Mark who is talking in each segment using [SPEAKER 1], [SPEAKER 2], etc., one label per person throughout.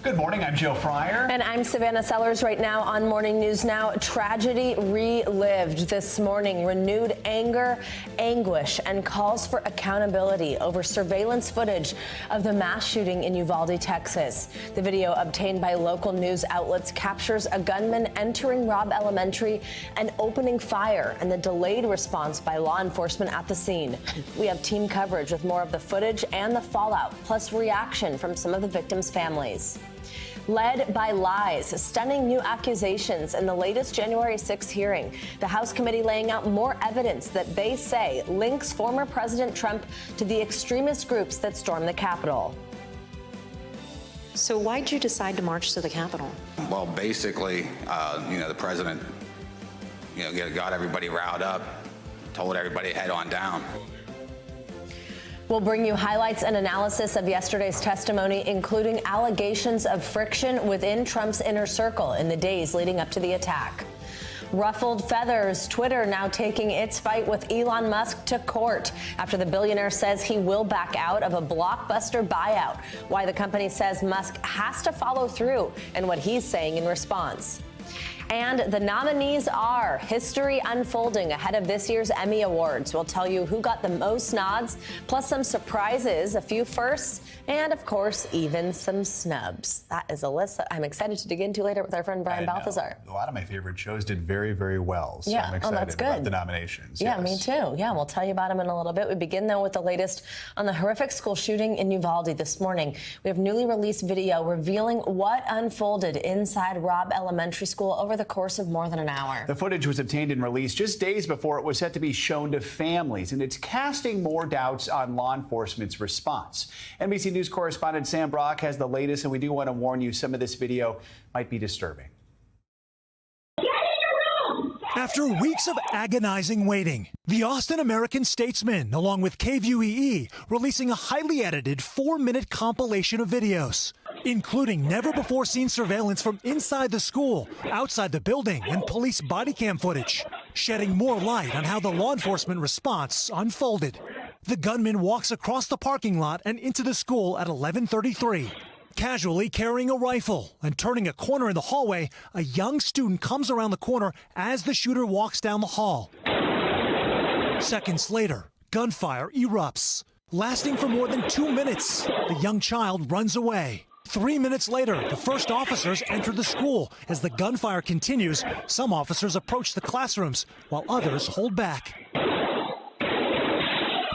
[SPEAKER 1] Good morning, I'm Joe Fryer.
[SPEAKER 2] And I'm Savannah Sellers. Right now on Morning News Now, tragedy relived this morning. Renewed anger, anguish, and calls for accountability over surveillance footage of the mass shooting in Uvalde, Texas. The video obtained by local news outlets captures a gunman entering Robb Elementary and opening fire, and the delayed response by law enforcement at the scene. We have team coverage with more of the footage and the fallout, plus reaction from some of the victims' families. Led by lies, stunning new accusations in the latest January 6th hearing. The House committee laying out more evidence that they say links former President Trump to the extremist groups that stormed the Capitol.
[SPEAKER 3] So why did you decide to march to the Capitol?
[SPEAKER 4] Well, basically, the president, got everybody riled up, told everybody head on down.
[SPEAKER 2] We'll bring you highlights and analysis of yesterday's testimony, including allegations of friction within Trump's inner circle in the days leading up to the attack. Ruffled feathers, Twitter now taking its fight with Elon Musk to court after the billionaire says he will back out of a blockbuster buyout. Why the company says Musk has to follow through and what he's saying in response. And the nominees are history unfolding ahead of this year's Emmy Awards. We'll tell you who got the most nods, plus some surprises, a few firsts, and of course, even some snubs. That is a list that I'm excited to dig into later with our friend Brian Balthazar.
[SPEAKER 1] A lot of my favorite shows did very, very well. So
[SPEAKER 2] yeah,
[SPEAKER 1] I'm excited
[SPEAKER 2] that's good.
[SPEAKER 1] about the nominations.
[SPEAKER 2] Yeah,
[SPEAKER 1] yes.
[SPEAKER 2] Me too. Yeah, we'll tell you about them in a little bit. We begin, though, with the latest on the horrific school shooting in Uvalde this morning. We have newly released video revealing what unfolded inside Robb Elementary School over the course of more than an hour.
[SPEAKER 1] The footage was obtained and released just days before it was set to be shown to families, and it's casting more doubts on law enforcement's response. NBC News correspondent Sam Brock has the latest, and we do want to warn you some of this video might be disturbing.
[SPEAKER 5] After weeks of agonizing waiting, the Austin American-Statesman, along with KVUE, releasing a highly edited 4-minute compilation of videos, including never-before-seen surveillance from inside the school, outside the building, and police body cam footage, shedding more light on how the law enforcement response unfolded. The gunman walks across the parking lot and into the school at 11:33. Casually carrying a rifle and turning a corner in the hallway, a young student comes around the corner as the shooter walks down the hall. Seconds later, gunfire erupts, lasting for more than 2 minutes. The young child runs away. 3 minutes later, the first officers enter the school. As the gunfire continues, some officers approach the classrooms, while others hold back.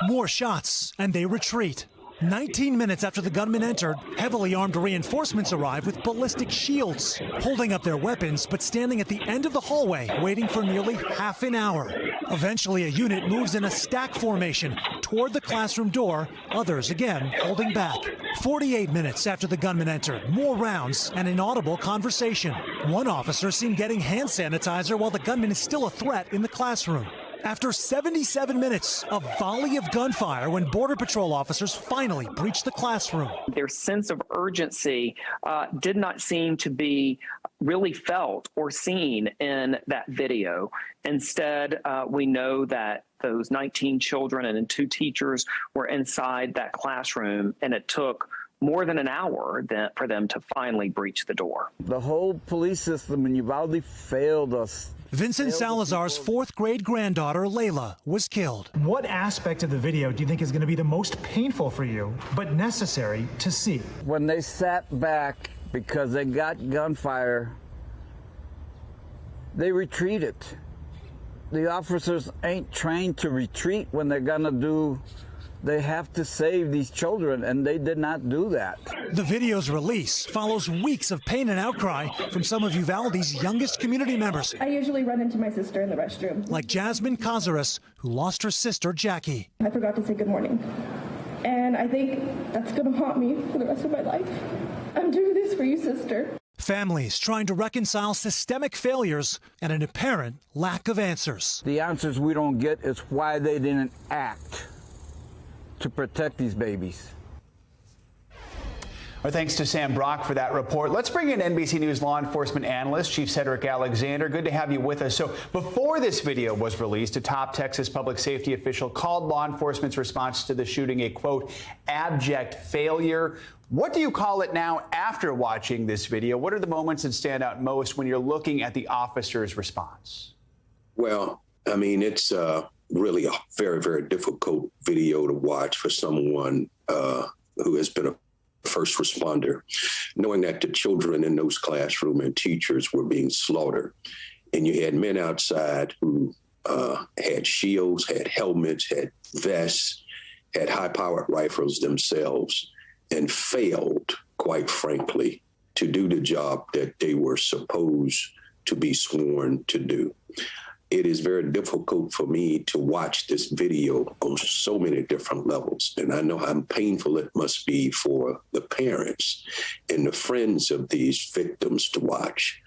[SPEAKER 5] More shots, and they retreat. 19 minutes after the gunman entered, heavily armed reinforcements arrive with ballistic shields, holding up their weapons but standing at the end of the hallway, waiting for nearly half an hour. Eventually, a unit moves in a stack formation toward the classroom door, others again holding back. 48 minutes after the gunman entered, more rounds and inaudible conversation. One officer seen getting hand sanitizer while the gunman is still a threat in the classroom. After 77 minutes, a volley of gunfire when Border Patrol officers finally breached the classroom.
[SPEAKER 6] Their sense of urgency did not seem to be really felt or seen in that video. Instead, we know that those 19 children and 2 teachers were inside that classroom, and it took more than an hour for them to finally breach the door.
[SPEAKER 7] The whole police system in Uvalde failed us.
[SPEAKER 5] Vincent Salazar's 4th grade granddaughter, Layla, was killed.
[SPEAKER 8] What aspect of the video do you think is going to be the most painful for you, but necessary to see?
[SPEAKER 7] When they sat back because they got gunfire, they retreated. The officers ain't trained to retreat when they're going to do. They have to save these children, and they did not do that.
[SPEAKER 5] The video's release follows weeks of pain and outcry from some of Uvalde's youngest community members.
[SPEAKER 9] I usually run into my sister in the restroom.
[SPEAKER 5] Like Jasmine Cazares, who lost her sister, Jackie.
[SPEAKER 9] I forgot to say good morning. And I think that's going to haunt me for the rest of my life. I'm doing this for you, sister.
[SPEAKER 5] Families trying to reconcile systemic failures and an apparent lack of answers.
[SPEAKER 7] The answers we don't get is why they didn't act to protect these babies.
[SPEAKER 1] Our thanks to Sam Brock for that report. Let's bring in NBC News law enforcement analyst, Chief Cedric Alexander. Good to have you with us. So before this video was released, a top Texas public safety official called law enforcement's response to the shooting a, quote, abject failure. What do you call it now after watching this video? What are the moments that stand out most when you're looking at the officer's response?
[SPEAKER 10] Well, I mean, it's really a very, very difficult video to watch for someone who has been a first responder, knowing that the children in those classrooms and teachers were being slaughtered. And you had men outside who had shields, had helmets, had vests, had high-powered rifles themselves, and failed, quite frankly, to do the job that they were supposed to be sworn to do. It is very difficult for me to watch this video on so many different levels. And I know how painful it must be for the parents and the friends of these victims to watch,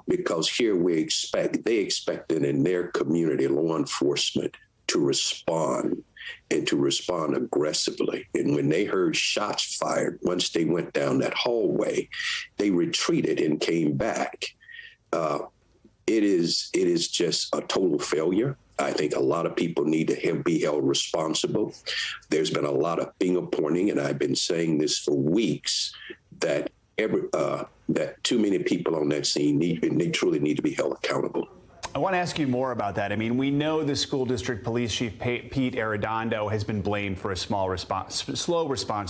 [SPEAKER 10] because here they expected in their community law enforcement to respond and to respond aggressively. And when they heard shots fired, once they went down that hallway, they retreated and came back. It is just a total failure. I think a lot of people need to be held responsible. There's been a lot of finger pointing, and I've been saying this for weeks, that that too many people on that scene they truly need to be held accountable.
[SPEAKER 1] I want to ask you more about that. I mean, we know the school district police chief, Pete Arredondo, has been blamed for a slow response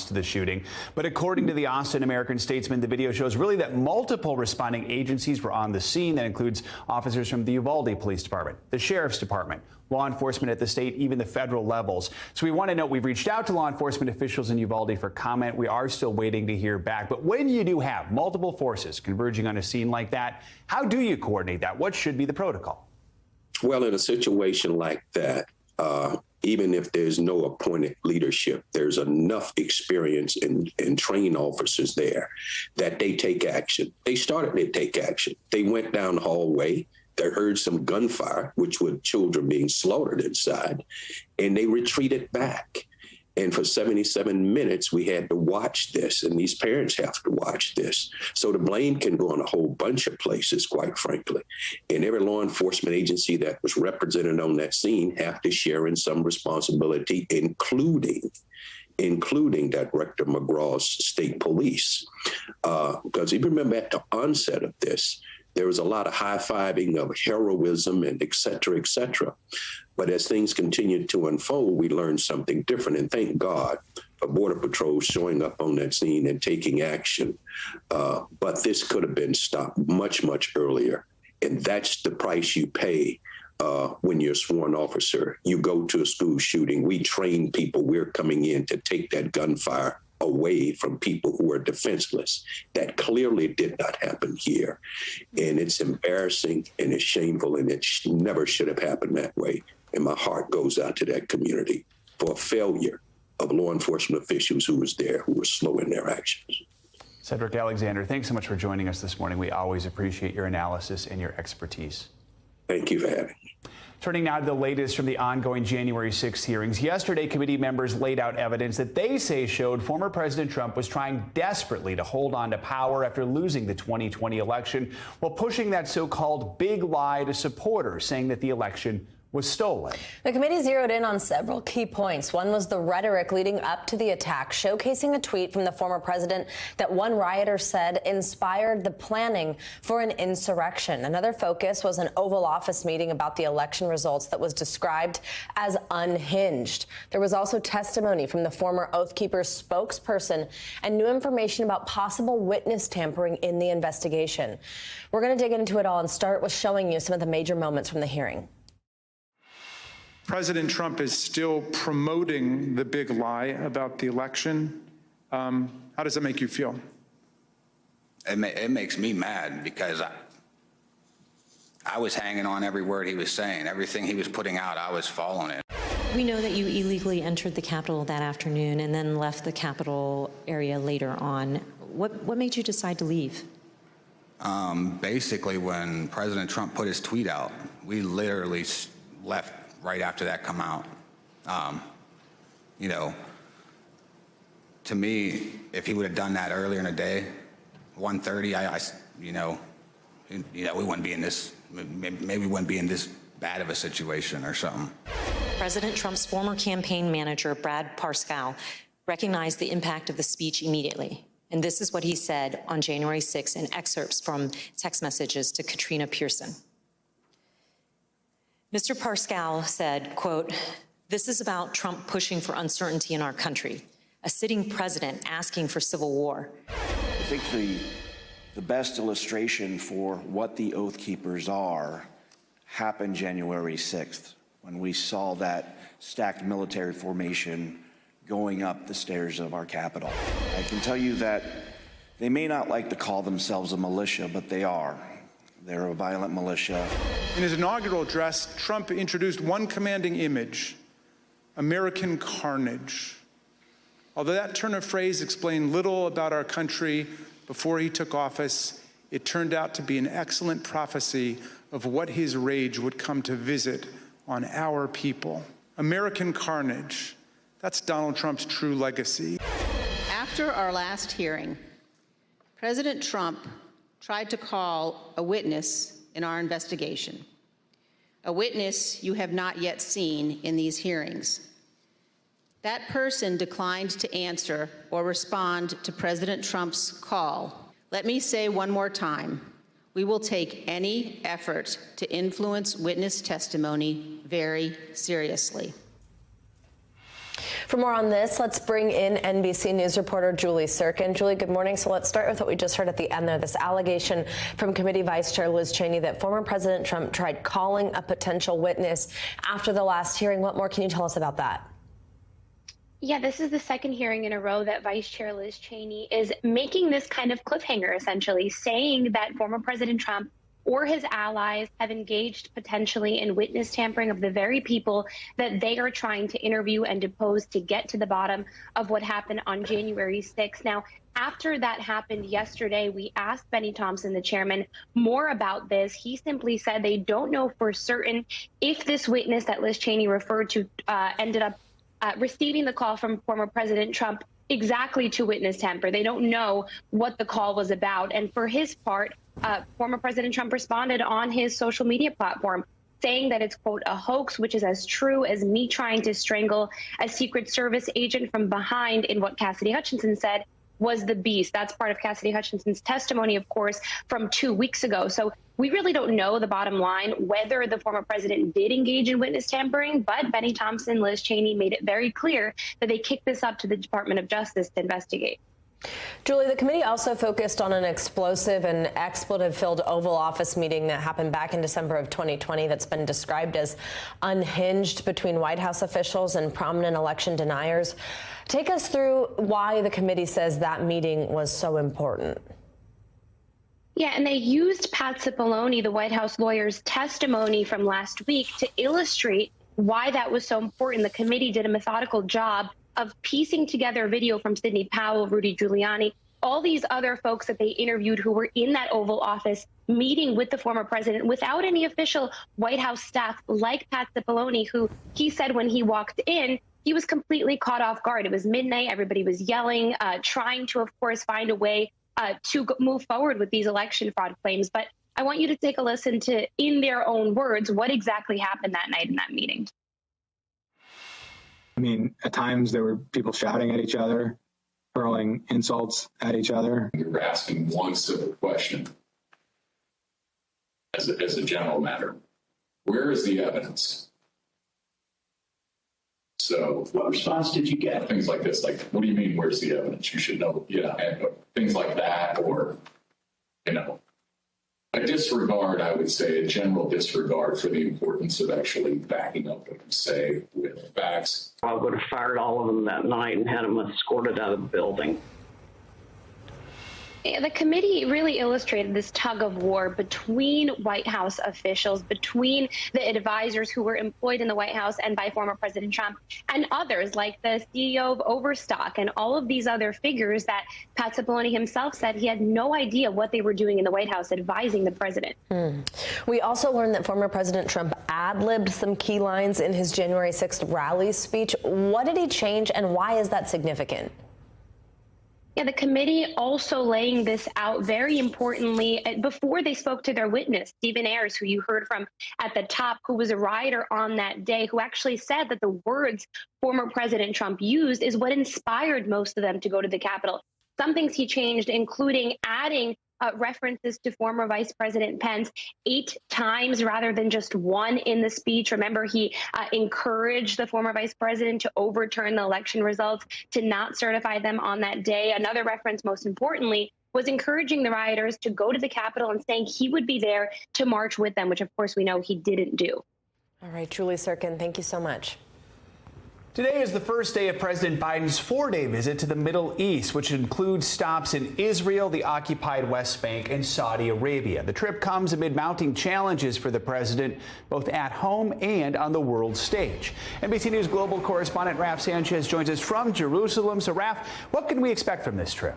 [SPEAKER 1] to the shooting. But according to the Austin American-Statesman, the video shows really that multiple responding agencies were on the scene. That includes officers from the Uvalde Police Department, the Sheriff's Department, law enforcement at the state, even the federal levels. So we want to know, we've reached out to law enforcement officials in Uvalde for comment. We are still waiting to hear back. But when you do have multiple forces converging on a scene like that, how do you coordinate that? What should be the protocol?
[SPEAKER 10] Well, in a situation like that, even if there's no appointed leadership, there's enough experience and trained officers there that they take action. They started to take action. They went down the hallway. They heard some gunfire, which were children being slaughtered inside, and they retreated back. And for 77 minutes, we had to watch this, and these parents have to watch this. So the blame can go in a whole bunch of places, quite frankly. And every law enforcement agency that was represented on that scene have to share in some responsibility, including Director McGraw's state police. Because if you remember at the onset of this, there was a lot of high-fiving of heroism and et cetera, et cetera. But as things continued to unfold, we learned something different. And thank God for Border Patrol showing up on that scene and taking action. But this could have been stopped much, much earlier. And that's the price you pay when you're a sworn officer. You go to a school shooting. We train people. We're coming in to take that gunfire away from people who are defenseless. That clearly did not happen here. And it's embarrassing and it's shameful, and it never should have happened that way. And my heart goes out to that community for a failure of law enforcement officials who was there, who were slow in their actions.
[SPEAKER 1] Cedric Alexander, thanks so much for joining us this morning. We always appreciate your analysis and your expertise.
[SPEAKER 10] Thank you for having me.
[SPEAKER 1] Turning now to the latest from the ongoing January 6th hearings. Yesterday, committee members laid out evidence that they say showed former President Trump was trying desperately to hold on to power after losing the 2020 election, while pushing that so-called big lie to supporters, saying that the election was stolen.
[SPEAKER 2] The committee zeroed in on several key points. One was the rhetoric leading up to the attack, showcasing a tweet from the former president that one rioter said inspired the planning for an insurrection. Another focus was an Oval Office meeting about the election results that was described as unhinged. There was also testimony from the former Oath Keepers spokesperson and new information about possible witness tampering in the investigation. We're going to dig into it all and start with showing you some of the major moments from the hearing.
[SPEAKER 11] President Trump is still promoting the big lie about the election. How does that make you feel?
[SPEAKER 4] It makes me mad, because I was hanging on every word he was saying. Everything he was putting out, I was following it.
[SPEAKER 3] We know that you illegally entered the Capitol that afternoon and then left the Capitol area later on. What made you decide to leave?
[SPEAKER 4] Basically, when President Trump put his tweet out, we literally left right after that come out. You know, to me, if he would have done that earlier in the day, 1:30, we wouldn't be in this, maybe we wouldn't be in this bad of a situation or something.
[SPEAKER 3] President Trump's former campaign manager, Brad Parscale, recognized the impact of the speech immediately. And this is what he said on January 6th in excerpts from text messages to Katrina Pearson. Mr. Parscale said, quote, "This is about Trump pushing for uncertainty in our country, a sitting president asking for civil war."
[SPEAKER 12] I think the best illustration for what the Oath Keepers are happened January 6th, when we saw that stacked military formation going up the stairs of our Capitol. I can tell you that they may not like to call themselves a militia, but they are. They're a violent militia.
[SPEAKER 11] In his inaugural address, Trump introduced one commanding image: American carnage. Although that turn of phrase explained little about our country before he took office, it turned out to be an excellent prophecy of what his rage would come to visit on our people. American carnage. That's Donald Trump's true legacy.
[SPEAKER 13] After our last hearing, President Trump tried to call a witness in our investigation, a witness you have not yet seen in these hearings. That person declined to answer or respond to President Trump's call. Let me say one more time, we will take any effort to influence witness testimony very seriously.
[SPEAKER 2] For more on this, let's bring in NBC News reporter Julie Sirkin. Julie, good morning. So let's start with what we just heard at the end there, this allegation from Committee Vice Chair Liz Cheney that former President Trump tried calling a potential witness after the last hearing. What more can you tell us about that?
[SPEAKER 14] Yeah, this is the second hearing in a row that Vice Chair Liz Cheney is making this kind of cliffhanger, essentially, saying that former President Trump or his allies have engaged potentially in witness tampering of the very people that they are trying to interview and depose to get to the bottom of what happened on January 6th. Now, after that happened yesterday, we asked Benny Thompson, the chairman, more about this. He simply said they don't know for certain if this witness that Liz Cheney referred to ended up receiving the call from former President Trump exactly to witness tamper. They don't know what the call was about. And for his part, former President Trump responded on his social media platform saying that it's, quote, a hoax, which is as true as me trying to strangle a Secret Service agent from behind, in what Cassidy Hutchinson said was the beast. That's part of Cassidy Hutchinson's testimony, of course, from 2 weeks ago. So we really don't know the bottom line, whether the former president did engage in witness tampering, but Benny Thompson, Liz Cheney made it very clear that they kicked this up to the Department of Justice to investigate.
[SPEAKER 2] Julie, the committee also focused on an explosive and expletive-filled Oval Office meeting that happened back in December of 2020 that's been described as unhinged between White House officials and prominent election deniers. Take us through why the committee says that meeting was so important.
[SPEAKER 14] Yeah, and they used Pat Cipollone, the White House lawyer's testimony from last week, to illustrate why that was so important. The committee did a methodical job of piecing together video from Sidney Powell, Rudy Giuliani, all these other folks that they interviewed who were in that Oval Office meeting with the former president without any official White House staff, like Pat Cipollone, who he said when he walked in, he was completely caught off guard. It was midnight. Everybody was yelling, trying to, of course, find a way to move forward with these election fraud claims. But I want you to take a listen to, in their own words, what exactly happened that night in that meeting.
[SPEAKER 15] I mean, at times there were people shouting at each other, hurling insults at each other.
[SPEAKER 16] You're asking one simple question as a general matter. Where is the evidence? So what response did you get? Things like this, like, what do you mean, where's the evidence? You should know, and things like that, or, a disregard, I would say, a general disregard for the importance of actually backing up what you say with facts.
[SPEAKER 17] I would have fired all of them that night and had them escorted out of the building.
[SPEAKER 14] The committee really illustrated this tug of war between White House officials, between the advisors who were employed in the White House and by former President Trump, and others like the CEO of Overstock and all of these other figures that Pat Cipollone himself said he had no idea what they were doing in the White House advising the president.
[SPEAKER 2] We also learned that former President Trump ad-libbed some key lines in his January 6th rally speech. What did he change, and why is that significant?
[SPEAKER 14] Yeah, the committee also laying this out very importantly before they spoke to their witness, Stephen Ayers, who you heard from at the top, who was a rider on that day, who actually said that the words former President Trump used is what inspired most of them to go to the Capitol. Some things he changed, including adding references to former Vice President Pence 8 times rather than just one in the speech. Remember, he encouraged the former vice president to overturn the election results, to not certify them on that day. Another reference, most importantly, was encouraging the rioters to go to the Capitol and saying he would be there to march with them, which, of course, we know he didn't do.
[SPEAKER 2] All right, Julie Sirkin, thank you so much.
[SPEAKER 1] Today is the first day of President Biden's 4-day visit to the Middle East, which includes stops in Israel, the occupied West Bank, and Saudi Arabia. The trip comes amid mounting challenges for the president, both at home and on the world stage. NBC News global correspondent Rafael Sanchez joins us from Jerusalem. So, Raf, what can we expect from this trip?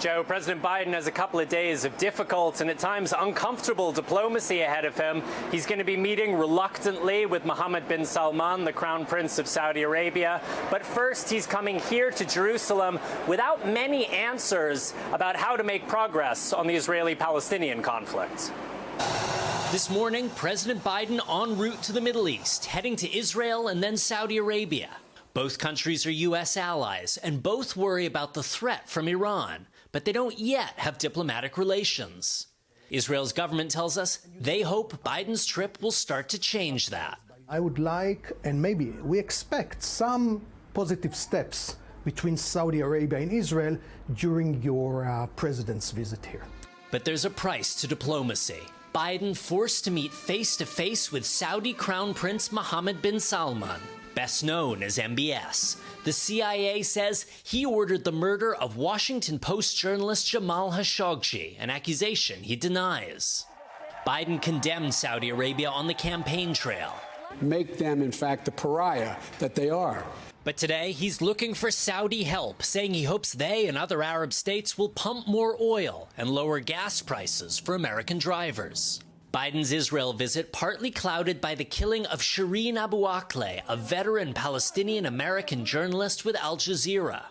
[SPEAKER 18] Joe, President Biden has a couple of days of difficult and at times uncomfortable diplomacy ahead of him. He's going to be meeting reluctantly with Mohammed bin Salman, the Crown Prince of Saudi Arabia. But first, he's coming here to Jerusalem without many answers about how to make progress on the Israeli-Palestinian conflict.
[SPEAKER 19] This morning, President Biden en route to the Middle East, heading to Israel and then Saudi Arabia. Both countries are U.S. allies, and both worry about the threat from Iran, but they don't yet have diplomatic relations. Israel's government tells us they hope Biden's trip will start to change that.
[SPEAKER 20] I would like, and maybe we expect, some positive steps between Saudi Arabia and Israel during your president's visit here.
[SPEAKER 19] But there's a price to diplomacy. Biden forced to meet face-to-face with Saudi Crown Prince Mohammed bin Salman, best known as MBS. The CIA says he ordered the murder of Washington Post journalist Jamal Khashoggi, an accusation he denies. Biden condemned Saudi Arabia on the campaign trail.
[SPEAKER 21] Make them, in fact, the pariah that they are.
[SPEAKER 19] But today, he's looking for Saudi help, saying he hopes they and other Arab states will pump more oil and lower gas prices for American drivers. Biden's Israel visit partly clouded by the killing of Shireen Abu Akleh, a veteran Palestinian-American journalist with Al Jazeera.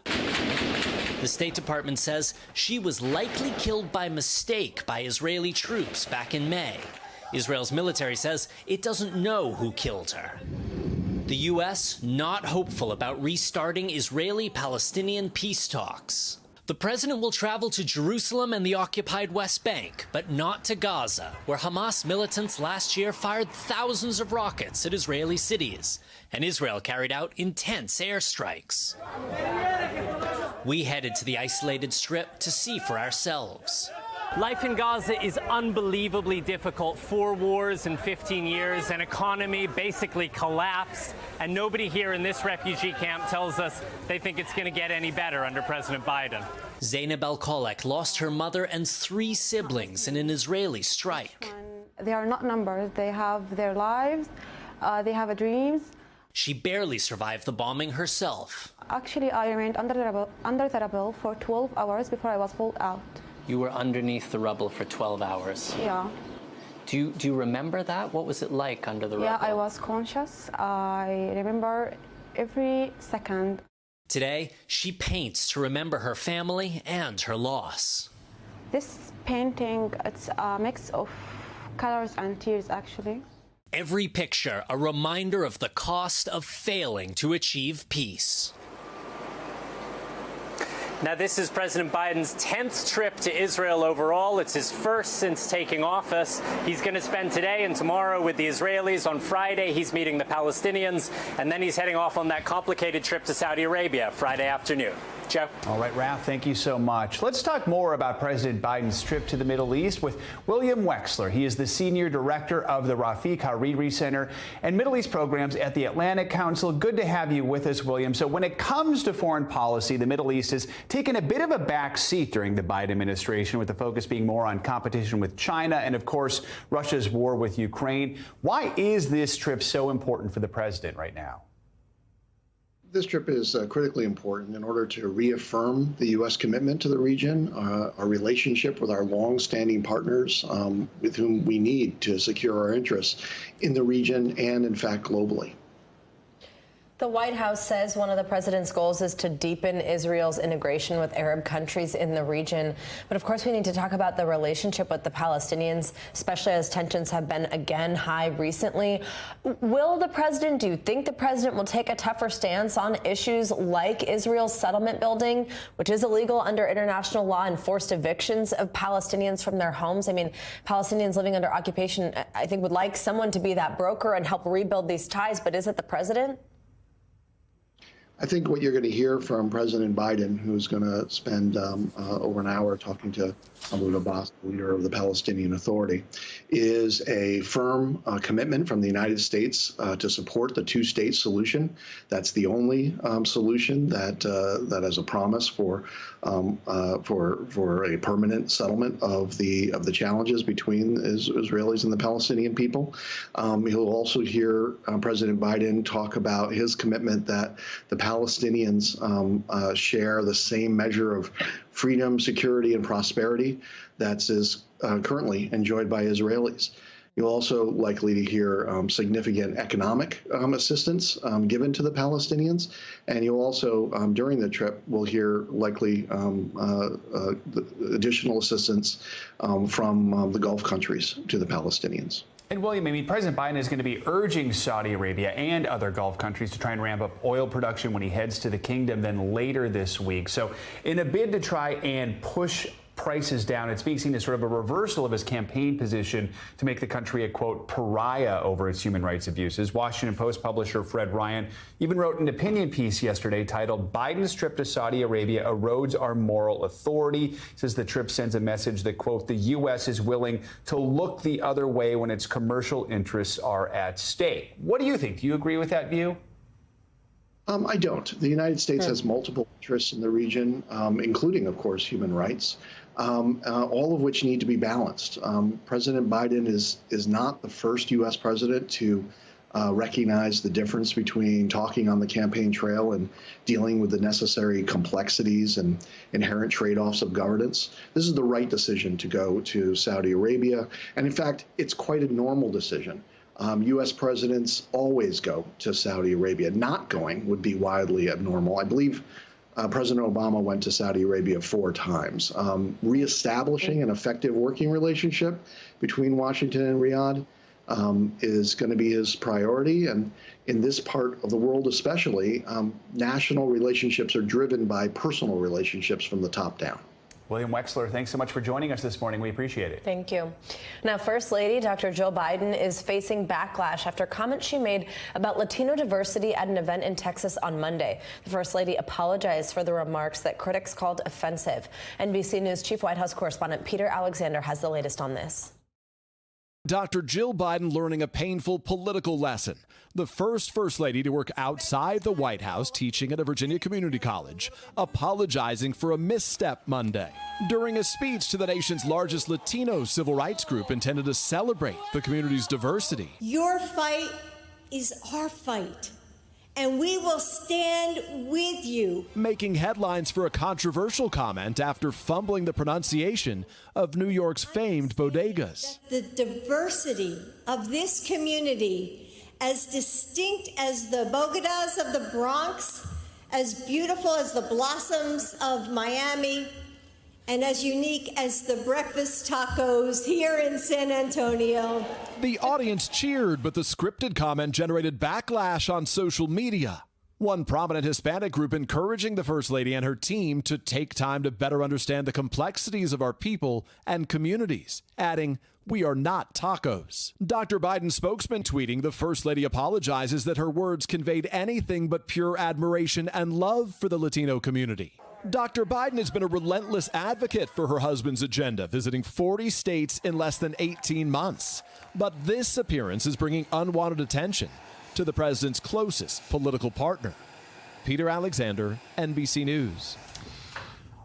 [SPEAKER 19] The State Department says she was likely killed by mistake by Israeli troops back in May. Israel's military says it doesn't know who killed her. The U.S. not hopeful about restarting Israeli-Palestinian peace talks. The president will travel to Jerusalem and the occupied West Bank, but not to Gaza, where Hamas militants last year fired thousands of rockets at Israeli cities, and Israel carried out intense airstrikes. We headed to the isolated strip to see for ourselves.
[SPEAKER 18] Life in Gaza is unbelievably difficult. 4 wars in 15 years, an economy basically collapsed, and nobody here in this refugee camp tells us they think it's going to get any better under President Biden.
[SPEAKER 19] Zainab Al-Kolek lost her mother and 3 siblings in an Israeli strike.
[SPEAKER 22] They are not numbers. They have their lives. They have dreams.
[SPEAKER 19] She barely survived the bombing herself.
[SPEAKER 22] Actually, I remained under the rubble for 12 hours before I was pulled out.
[SPEAKER 19] You were underneath the rubble for 12 hours.
[SPEAKER 22] Yeah.
[SPEAKER 19] Do you remember that? What was it like under the rubble?
[SPEAKER 22] Yeah, I was conscious. I remember every second.
[SPEAKER 19] Today, she paints to remember her family and her loss.
[SPEAKER 22] This painting, it's a mix of colors and tears, actually.
[SPEAKER 19] Every picture a reminder of the cost of failing to achieve peace.
[SPEAKER 18] Now, this is President Biden's 10th trip to Israel overall. It's his first since taking office. He's going to spend today and tomorrow with the Israelis. On Friday, he's meeting the Palestinians, and then he's heading off on that complicated trip to Saudi Arabia Friday afternoon. Joe.
[SPEAKER 1] All right, Raf, thank you so much. Let's talk more about President Biden's trip to the Middle East with William Wexler. He is the Senior Director of the Rafiq Hariri Center and Middle East Programs at the Atlantic Council. Good to have you with us, William. So when it comes to foreign policy, the Middle East has taken a bit of a back seat during the Biden administration, with the focus being more on competition with China and, of course, Russia's war with Ukraine. Why is this trip so important for the president right now?
[SPEAKER 23] This trip is critically important in order to reaffirm the U.S. commitment to the region, our relationship with our long-standing partners with whom we need to secure our interests in the region and, in fact, globally.
[SPEAKER 2] The White House says one of the president's goals is to deepen Israel's integration with Arab countries in the region. But of course, we need to talk about the relationship with the Palestinians, especially as tensions have been again high recently. Do you think the president will take a tougher stance on issues like Israel's settlement building, which is illegal under international law, and forced evictions of Palestinians from their homes? I mean, Palestinians living under occupation, I think, would like someone to be that broker and help rebuild these ties. But is it the president?
[SPEAKER 23] I think what you're going to hear from President Biden, who's going to spend over an hour talking to Mahmoud Abbas, the leader of the Palestinian Authority, is a firm commitment from the United States to support the two-state solution. That's the only solution that has a promise for a permanent settlement of the challenges between Israelis and the Palestinian people. You'll also hear President Biden talk about his commitment that the Palestinians share the same measure of freedom, security, and prosperity that is currently enjoyed by Israelis. You'll also likely to hear significant economic assistance given to the Palestinians. And you'll also, during the trip, we'll hear likely additional assistance from the Gulf countries to the Palestinians.
[SPEAKER 1] And William, I mean, President Biden is going to be urging Saudi Arabia and other Gulf countries to try and ramp up oil production when he heads to the kingdom then later this week. So in a bid to try and push prices down, it's being seen as sort of a reversal of his campaign position to make the country a, quote, pariah over its human rights abuses. Washington Post publisher Fred Ryan even wrote an opinion piece yesterday titled "Biden's Trip to Saudi Arabia Erodes Our Moral Authority." He says the trip sends a message that, quote, the U.S. is willing to look the other way when its commercial interests are at stake. What do you think? Do you agree with that view?
[SPEAKER 23] I don't. The United States has multiple interests in the region, including, of course, human rights, all of which need to be balanced. President Biden is not the first U.S. president to recognize the difference between talking on the campaign trail and dealing with the necessary complexities and inherent trade-offs of governance. This is the right decision to go to Saudi Arabia. And in fact, it's quite a normal decision. U.S. presidents always go to Saudi Arabia. Not going would be wildly abnormal. I believe President Obama went to Saudi Arabia 4 times. Reestablishing an effective working relationship between Washington and Riyadh is going to be his priority. And in this part of the world especially, national relationships are driven by personal relationships from the top down.
[SPEAKER 1] William Wexler, thanks so much for joining us this morning. We appreciate it.
[SPEAKER 2] Thank you. Now, First Lady Dr. Jill Biden is facing backlash after comments she made about Latino diversity at an event in Texas on Monday. The First Lady apologized for the remarks that critics called offensive. NBC News Chief White House Correspondent Peter Alexander has the latest on this.
[SPEAKER 6] Dr. Jill Biden learning a painful political lesson. The First Lady to work outside the White House teaching at a Virginia community college, apologizing for a misstep Monday. During a speech to the nation's largest Latino civil rights group intended to celebrate the community's diversity.
[SPEAKER 8] Your fight is our fight, and we will stand with you.
[SPEAKER 6] Making headlines for a controversial comment after fumbling the pronunciation of New York's famed bodegas.
[SPEAKER 8] The diversity of this community, as distinct as the bodegas of the Bronx, as beautiful as the blossoms of Miami, and as unique as the breakfast tacos here in San Antonio.
[SPEAKER 6] The audience cheered, but the scripted comment generated backlash on social media. One prominent Hispanic group encouraging the First Lady and her team to take time to better understand the complexities of our people and communities, adding, "We are not tacos." Dr. Biden's spokesman tweeting the First Lady apologizes that her words conveyed anything but pure admiration and love for the Latino community. Dr. Biden has been a relentless advocate for her husband's agenda, visiting 40 states in less than 18 months. But this appearance is bringing unwanted attention to the president's closest political partner. Peter Alexander, NBC News.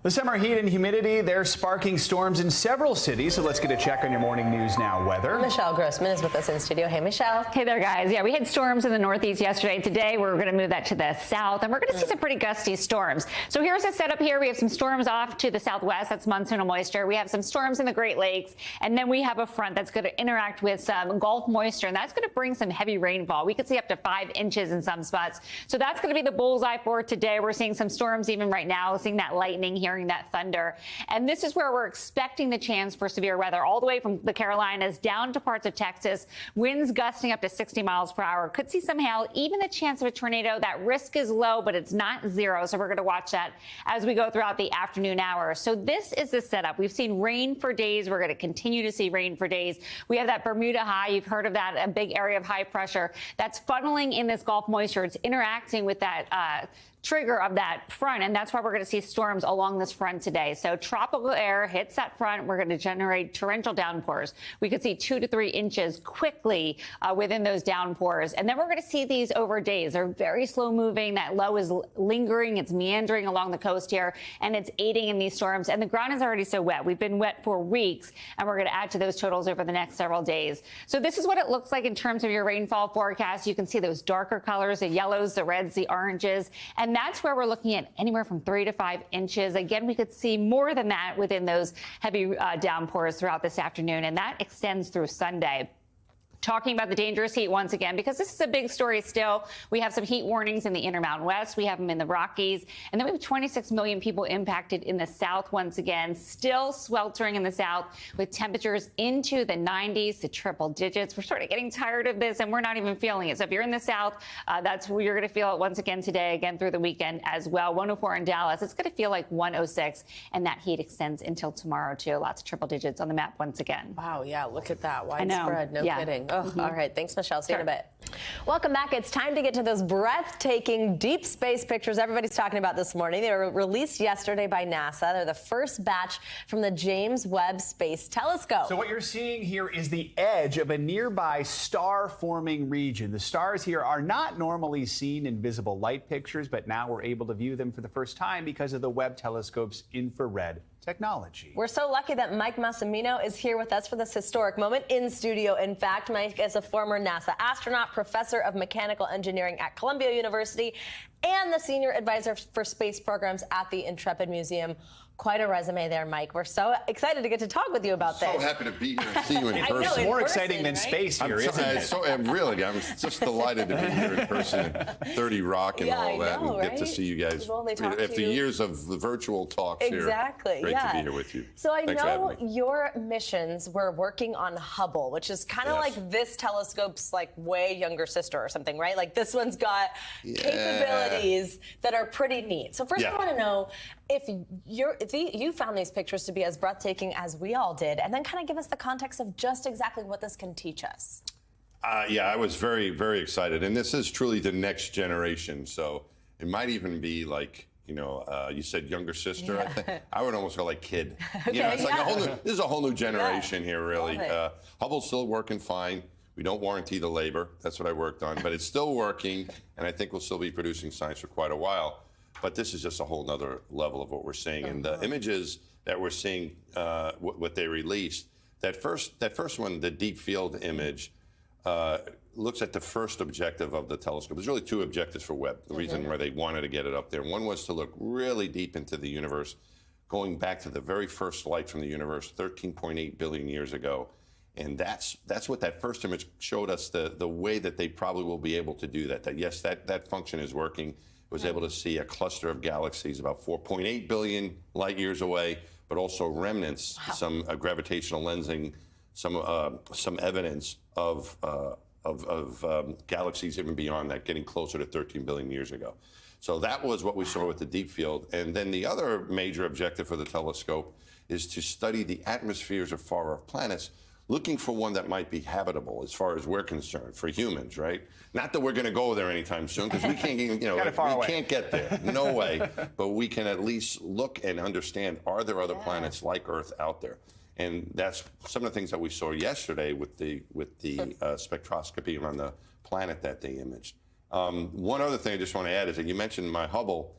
[SPEAKER 1] The summer heat and humidity, they're sparking storms in several cities. So let's get a check on your morning news now weather.
[SPEAKER 2] Michelle Grossman is with us in studio. Hey, Michelle.
[SPEAKER 5] Hey there, guys. Yeah, we had storms in the Northeast yesterday. Today, we're going to move that to the south, and we're going to see some pretty gusty storms. So here's the setup here. We have some storms off to the southwest. That's monsoonal moisture. We have some storms in the Great Lakes, and then we have a front that's going to interact with some Gulf moisture, and that's going to bring some heavy rainfall. We could see up to 5 inches in some spots. So that's going to be the bullseye for today. We're seeing some storms even right now, seeing that lightning, hearing that thunder. And this is where we're expecting the chance for severe weather all the way from the Carolinas down to parts of Texas. Winds gusting up to 60 miles per hour. Could see some hail, even the chance of a tornado. That risk is low, but it's not zero. So we're going to watch that as we go throughout the afternoon hours. So this is the setup. We've seen rain for days. We're going to continue to see rain for days. We have that Bermuda high. You've heard of that, a big area of high pressure that's funneling in this Gulf moisture. It's interacting with that trigger of that front, and that's why we're going to see storms along this front today. So tropical air hits that front. We're going to generate torrential downpours. We could see 2 to 3 inches quickly within those downpours, and then we're going to see these over days. They're very slow moving. That low is lingering. It's meandering along the coast here, and it's aiding in these storms. And the ground is already so wet. We've been wet for weeks, and we're going to add to those totals over the next several days. So this is what it looks like in terms of your rainfall forecast. You can see those darker colors, the yellows, the reds, the oranges, and that's where we're looking at anywhere from 3 to 5 inches. Again, we could see more than that within those heavy downpours throughout this afternoon, and that extends through Sunday. Talking about the dangerous heat once again, because this is a big story still. We have some heat warnings in the Intermountain West. We have them in the Rockies. And then we have 26 million people impacted in the South once again, still sweltering in the South with temperatures into the 90s to triple digits. We're sort of getting tired of this, and we're not even feeling it. So if you're in the South, that's where you're going to feel it once again today, again through the weekend as well. 104 in Dallas. It's going to feel like 106, and that heat extends until tomorrow, too. Lots of triple digits on the map once again.
[SPEAKER 2] Wow, yeah, look at that. Widespread, no kidding. Oh, all right. Thanks, Michelle. See you in a bit. Welcome back. It's time to get to those breathtaking deep space pictures everybody's talking about this morning. They were released yesterday by NASA. They're the first batch from the James Webb Space Telescope.
[SPEAKER 1] So what you're seeing here is the edge of a nearby star-forming region. The stars here are not normally seen in visible light pictures, but now we're able to view them for the first time because of the Webb telescope's infrared technology.
[SPEAKER 2] We're so lucky that Mike Massimino is here with us for this historic moment in studio. In fact, Mike is a former NASA astronaut, professor of mechanical engineering at Columbia University, and the senior advisor for space programs at the Intrepid Museum. Quite a resume there, Mike. We're so excited to get to talk with you about this.
[SPEAKER 7] So happy to be here and see you in person.
[SPEAKER 1] I know, more exciting than space here, isn't it?
[SPEAKER 7] Really, I'm just delighted to be here in person at 30 Rock and all that, and get to see you guys after years of the virtual talks here.
[SPEAKER 2] Exactly.
[SPEAKER 7] Great to be here with you.
[SPEAKER 2] So I know your missions were working on Hubble, which is kind of like this telescope's like way younger sister or something, right? Like this one's got capabilities that are pretty neat. So first I want to know if you found these pictures to be as breathtaking as we all did, and then kind of give us the context of just exactly what this can teach us.
[SPEAKER 7] Yeah, I was very, very excited. And this is truly the next generation. So it might even be like, you know, you said younger sister. Yeah. I think I would almost go like kid. Okay, you know, it's like a whole new, this is a whole new generation here, really. Hubble's still working fine. We don't warranty the labor. That's what I worked on. But it's still working, and I think we'll still be producing science for quite a while. But this is just a whole nother level of what we're seeing. And the images that we're seeing, what they released, that first one, the deep field image, looks at the first objective of the telescope. There's really two objectives for Webb, the reason why they wanted to get it up there. One was to look really deep into the universe, going back to the very first light from the universe 13.8 billion years ago. And that's what that first image showed us, the way that they probably will be able to do that. That yes, that function is working. Was able to see a cluster of galaxies about 4.8 billion light years away, but also remnants, some gravitational lensing, some evidence of galaxies even beyond that, getting closer to 13 billion years ago. So that was what we saw with the deep field. And then the other major objective for the telescope is to study the atmospheres of far-off planets, looking for one that might be habitable as far as we're concerned for humans, right? Not that we're going to go there anytime soon, because we can't, you know, we can't get there, no way. But we can at least look and understand: are there other planets like Earth out there? And that's some of the things that we saw yesterday with the spectroscopy on the planet that they imaged. One other thing I just want to add is that you mentioned my Hubble.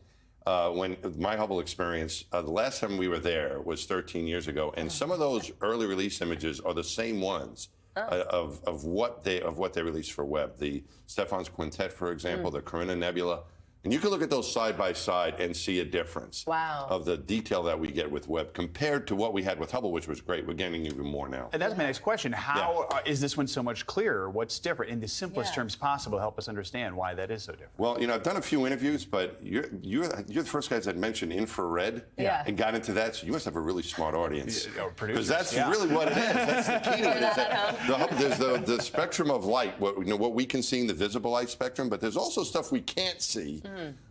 [SPEAKER 7] when my Hubble experience, the last time we were there was 13 years ago, and some of those early release images are the same ones of what they released for Webb. The Stephan's Quintet, for example, the Carina Nebula. And you can look at those side by side and see a difference of the detail that we get with Webb compared to what we had with Hubble, which was great. We're getting even more now.
[SPEAKER 1] And that's my next question. How is this one so much clearer? What's different in the simplest terms possible to help us understand why that is so different?
[SPEAKER 7] Well, you know, I've done a few interviews, but you're the first guys that mentioned infrared and got into that, so you must have a really smart audience. Because that's really what it is. That's the key to it. There's the spectrum of light, what we can see in the visible light spectrum, but there's also stuff we can't see.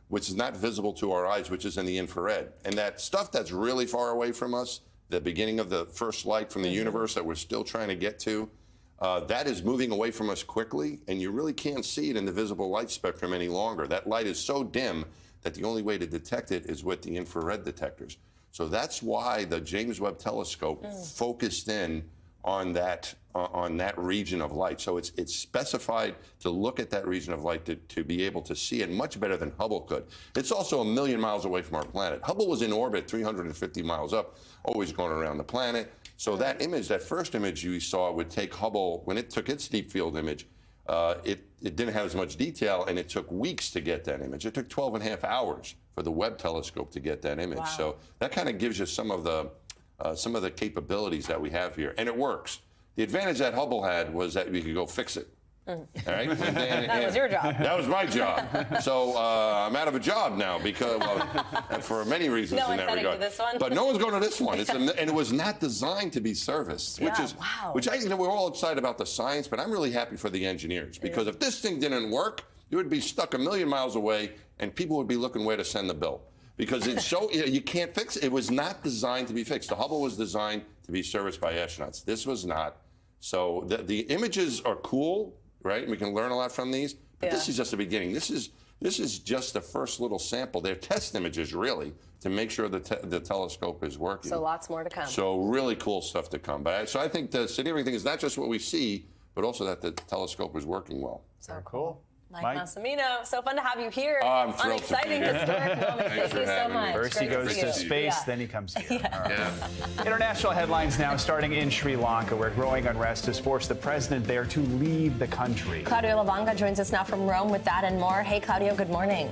[SPEAKER 7] Which is not visible to our eyes, which is in the infrared. And that stuff that's really far away from us, the beginning of the first light from the universe that we're still trying to get to, that is moving away from us quickly, and you really can't see it in the visible light spectrum any longer. That light is so dim that the only way to detect it is with the infrared detectors. So that's why the James Webb Telescope focused in on that region of light. So it's specified to look at that region of light to be able to see it much better than Hubble could. It's also 1 million miles away from our planet. Hubble was in orbit 350 miles up, always going around the planet. So that image, that first image you saw would take Hubble, when it took its deep field image, it didn't have as much detail, and it took weeks to get that image. It took 12.5 hours for the Webb telescope to get that image. So that kind of gives you some of the capabilities that we have here, and it works. The advantage that Hubble had was that we could go fix it. All right?
[SPEAKER 2] That was your job.
[SPEAKER 7] That was my job. So I'm out of a job now because, and for many reasons in that regard.
[SPEAKER 2] This one?
[SPEAKER 7] But no one's going to this one. And it was not designed to be serviced, which we're all excited about the science, but I'm really happy for the engineers because if this thing didn't work, it would be stuck 1 million miles away, and people would be looking where to send the bill. Because it's so, you can't fix it. It was not designed to be fixed. The Hubble was designed to be serviced by astronauts. This was not. So the images are cool, right? We can learn a lot from these. But this is just the beginning. This is just the first little sample. They're test images, really, to make sure the telescope is working.
[SPEAKER 2] So lots more to come.
[SPEAKER 7] So really cool stuff to come. So I think the significant thing is not just what we see, but also that the telescope is working well.
[SPEAKER 2] So cool. Mike Massimino, so fun to have you here.
[SPEAKER 7] I'm thrilled
[SPEAKER 2] to be here. Historic moment. Thank you so much.
[SPEAKER 1] First he goes to space, then he comes here. International headlines now starting in Sri Lanka, where growing unrest has forced the president there to leave the country.
[SPEAKER 2] Claudio Lavanga joins us now from Rome with that and more. Hey, Claudio, good morning.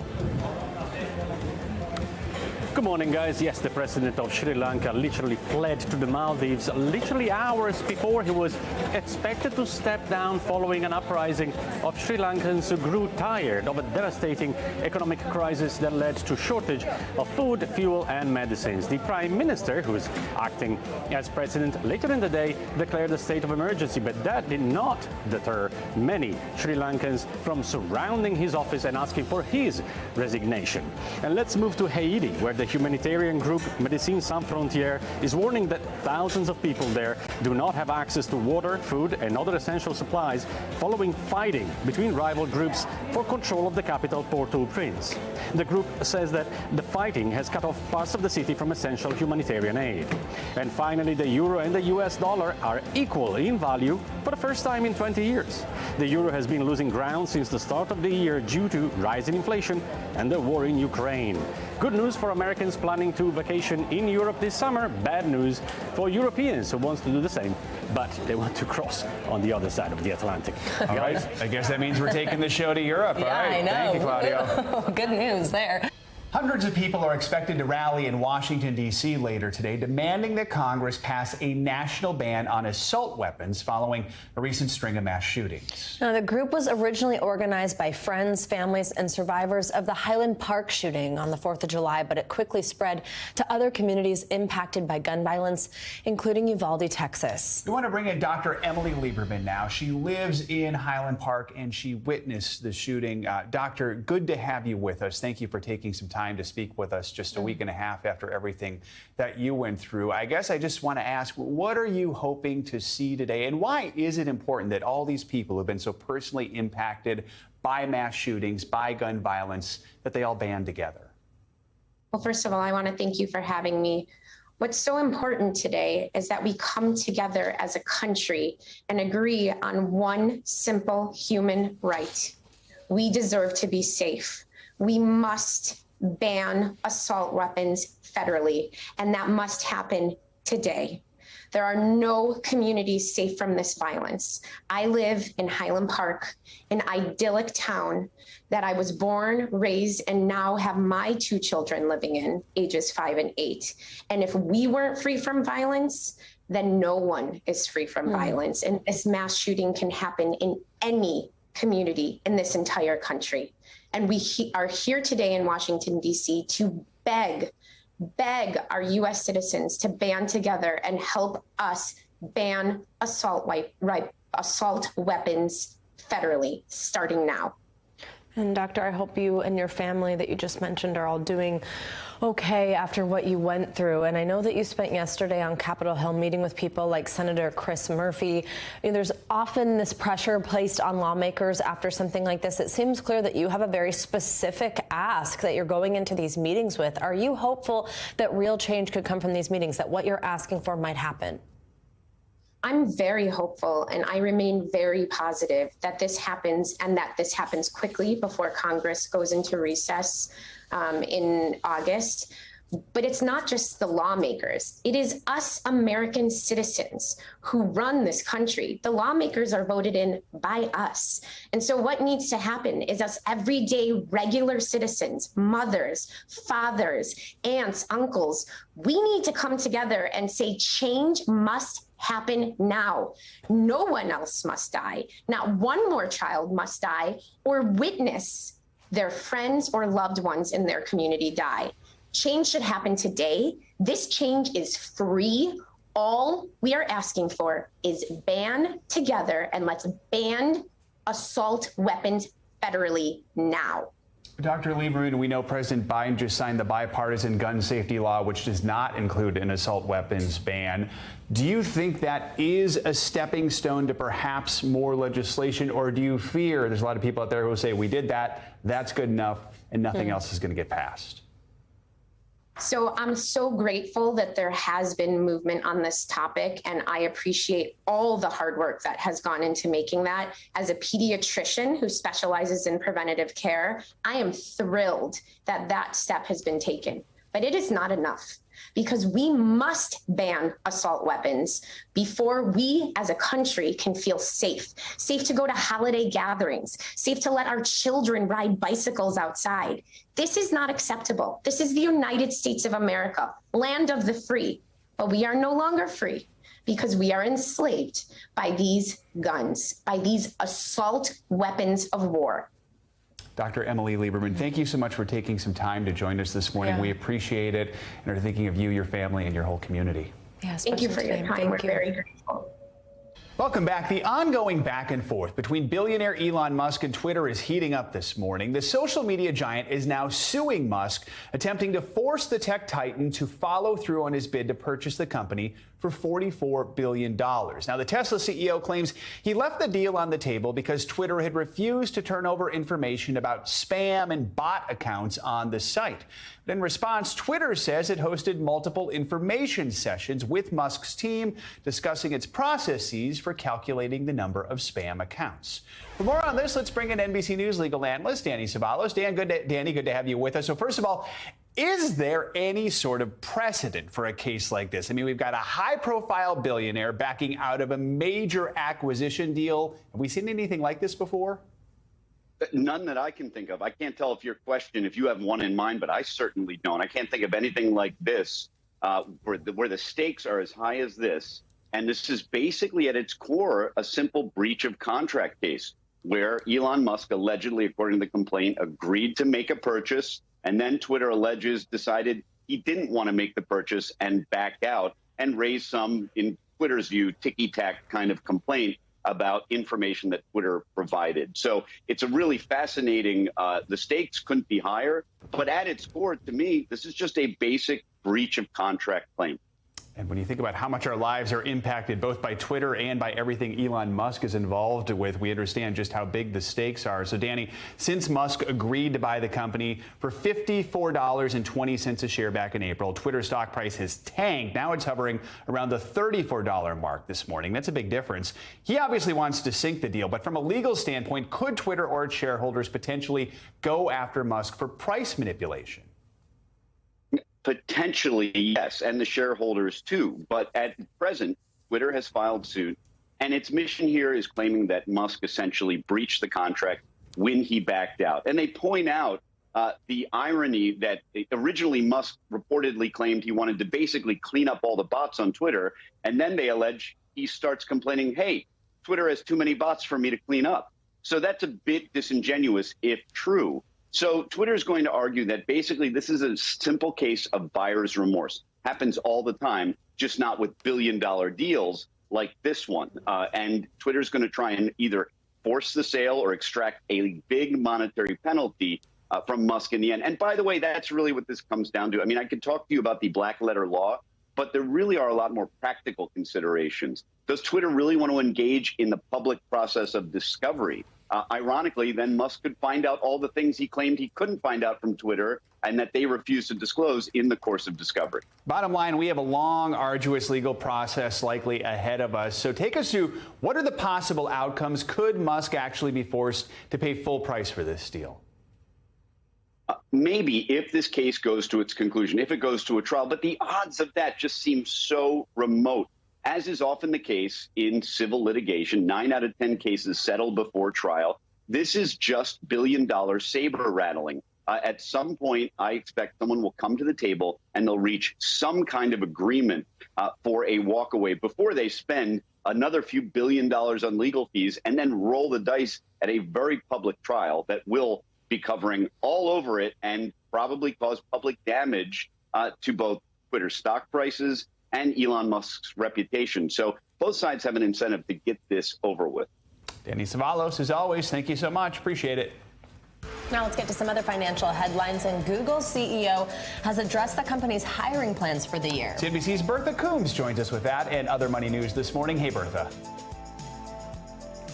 [SPEAKER 4] Good morning, guys. Yes, the president of Sri Lanka literally fled to the Maldives literally hours before he was expected to step down following an uprising of Sri Lankans who grew tired of a devastating economic crisis that led to shortage of food, fuel and medicines. The prime minister, who is acting as president later in the day, declared a state of emergency, but that did not deter many Sri Lankans from surrounding his office and asking for his resignation. And let's move to Haiti, where the humanitarian group Médecins Sans Frontières is warning that thousands of people there do not have access to water, food and other essential supplies following fighting between rival groups for control of the capital, Port-au-Prince. The group says that the fighting has cut off parts of the city from essential humanitarian aid. And finally, the euro and the US dollar are equal in value for the first time in 20 years. The euro has been losing ground since the start of the year due to rising inflation and the war in Ukraine. Good news for Americans planning to vacation in Europe this summer. Bad news for Europeans who want to do the same, but they want to cross on the other side of the Atlantic.
[SPEAKER 1] All right. I guess that means we're taking the show to Europe.
[SPEAKER 2] Yeah,
[SPEAKER 1] all right.
[SPEAKER 2] I know.
[SPEAKER 1] Thank you, Claudio.
[SPEAKER 2] Good news there.
[SPEAKER 1] Hundreds of people are expected to rally in Washington, D.C. later today, demanding that Congress pass a national ban on assault weapons following a recent string of mass shootings.
[SPEAKER 2] Now, the group was originally organized by friends, families, and survivors of the Highland Park shooting on the 4th of July, but it quickly spread to other communities impacted by gun violence, including Uvalde, Texas.
[SPEAKER 1] We want to bring in Dr. Emily Lieberman now. She lives in Highland Park, and she witnessed the shooting. Doctor, good to have you with us. Thank you for taking some time to speak with us just a week and a half after everything that you went through. I guess I just want to ask, what are you hoping to see today? And why is it important that all these people who have been so personally impacted by mass shootings, by gun violence, that they all band together?
[SPEAKER 9] Well, first of all, I want to thank you for having me. What's so important today is that we come together as a country and agree on one simple human right. We deserve to be safe. We must ban assault weapons federally, and that must happen today. There are no communities safe from this violence. I live in Highland Park, an idyllic town that I was born, raised, and now have my 2 children living in, ages 5 and 8. And if we weren't free from violence, then no one is free from violence. And this mass shooting can happen in any community in this entire country. And we are here today in Washington, D.C. to beg our U.S. citizens to band together and help us ban assault weapons federally, starting now.
[SPEAKER 2] And Doctor, I hope you and your family that you just mentioned are all doing okay after what you went through. And I know that you spent yesterday on Capitol Hill meeting with people like Senator Chris Murphy. I mean, there's often this pressure placed on lawmakers after something like this. It seems clear that you have a very specific ask that you're going into these meetings with. Are you hopeful that real change could come from these meetings, that what you're asking for might happen?
[SPEAKER 9] I'm very hopeful, and I remain very positive that this happens, and that this happens quickly before Congress goes into recess in August. But it's not just the lawmakers. It is us American citizens who run this country. The lawmakers are voted in by us. And so what needs to happen is us everyday regular citizens, mothers, fathers, aunts, uncles, we need to come together and say change must happen now. No one else must die. Not one more child must die or witness their friends or loved ones in their community die. Change should happen today. This change is free. All we are asking for is band together, and let's ban assault weapons federally now.
[SPEAKER 1] Dr. Lieberman, we know President Biden just signed the bipartisan gun safety law, which does not include an assault weapons ban. Do you think that is a stepping stone to perhaps more legislation, or do you fear there's a lot of people out there who will say we did that, that's good enough, and nothing else is going to get passed?
[SPEAKER 9] So I'm so grateful that there has been movement on this topic, and I appreciate all the hard work that has gone into making that. As a pediatrician who specializes in preventative care, I am thrilled that that step has been taken. But it is not enough, because we must ban assault weapons before we as a country can feel safe to go to holiday gatherings, safe to let our children ride bicycles outside. This is not acceptable. This is the United States of America, land of the free, but we are no longer free because we are enslaved by these guns, by these assault weapons of war.
[SPEAKER 1] Dr. Emily Lieberman, thank you so much for taking some time to join us this morning. We appreciate it and are thinking of you, your family, and your whole community.
[SPEAKER 9] Thank you for your time. We're very grateful.
[SPEAKER 1] Welcome back. The ongoing back and forth between billionaire Elon Musk and Twitter is heating up this morning. The social media giant is now suing Musk, attempting to force the tech titan to follow through on his bid to purchase the company for $44 billion. Now, the Tesla CEO claims he left the deal on the table because Twitter had refused to turn over information about spam and bot accounts on the site. But in response, Twitter says it hosted multiple information sessions with Musk's team discussing its processes for calculating the number of spam accounts. For more on this, let's bring in NBC News legal analyst Danny Ceballos. Danny, good to have you with us. So first of all, is there any sort of precedent for a case like this? I mean, we've got a high-profile billionaire backing out of a major acquisition deal. Have we seen anything like this before?
[SPEAKER 3] None that I can think of. I can't tell if your question, if you have one in mind, but I certainly don't. I can't think of anything like this where the stakes are as high as this. And this is basically at its core a simple breach of contract case where Elon Musk allegedly, according to the complaint, agreed to make a purchase. And then Twitter decided he didn't want to make the purchase and back out and raise some, in Twitter's view, ticky-tack kind of complaint about information that Twitter provided. So it's a really fascinating, the stakes couldn't be higher, but at its core, to me, this is just a basic breach of contract claim.
[SPEAKER 1] And when you think about how much our lives are impacted both by Twitter and by everything Elon Musk is involved with, we understand just how big the stakes are. So, Danny, since Musk agreed to buy the company for $54.20 a share back in April, Twitter's stock price has tanked. Now it's hovering around the $34 mark this morning. That's a big difference. He obviously wants to sink the deal, but from a legal standpoint, could Twitter or its shareholders potentially go after Musk for price manipulation?
[SPEAKER 3] Potentially, yes, and the shareholders too. But at present, Twitter has filed suit, and its mission here is claiming that Musk essentially breached the contract when he backed out. And they point out the irony that originally Musk reportedly claimed he wanted to basically clean up all the bots on Twitter, and then they allege he starts complaining, hey, Twitter has too many bots for me to clean up. So that's a bit disingenuous if true. So Twitter is going to argue that basically this is a simple case of buyer's remorse. Happens all the time, just not with billion-dollar deals like this one. And Twitter is going to try and either force the sale or extract a big monetary penalty from Musk in the end. And by the way, that's really what this comes down to. I mean, I could talk to you about the black letter law, but there really are a lot more practical considerations. Does Twitter really want to engage in the public process of discovery? Ironically, then Musk could find out all the things he claimed he couldn't find out from Twitter and that they refused to disclose in the course of discovery.
[SPEAKER 1] Bottom line, we have a long, arduous legal process likely ahead of us. So take us through what are the possible outcomes? Could Musk actually be forced to pay full price for this deal?
[SPEAKER 3] Maybe if this case goes to its conclusion, if it goes to a trial, but the odds of that just seem so remote. As is often the case in civil litigation, 9 out of 10 cases settle before trial. This is just billion-dollar saber rattling. At some point, I expect someone will come to the table and they'll reach some kind of agreement for a walkaway before they spend another few $1 billion on legal fees and then roll the dice at a very public trial that will be covering all over it and probably cause public damage to both Twitter stock prices and Elon Musk's reputation. So both sides have an incentive to get this over with.
[SPEAKER 1] Danny Savalos, as always, thank you so much. Appreciate it.
[SPEAKER 2] Now let's get to some other financial headlines. And Google's CEO has addressed the company's hiring plans for the year.
[SPEAKER 1] CNBC's Bertha Coombs joins us with that and other money news this morning. Hey, Bertha.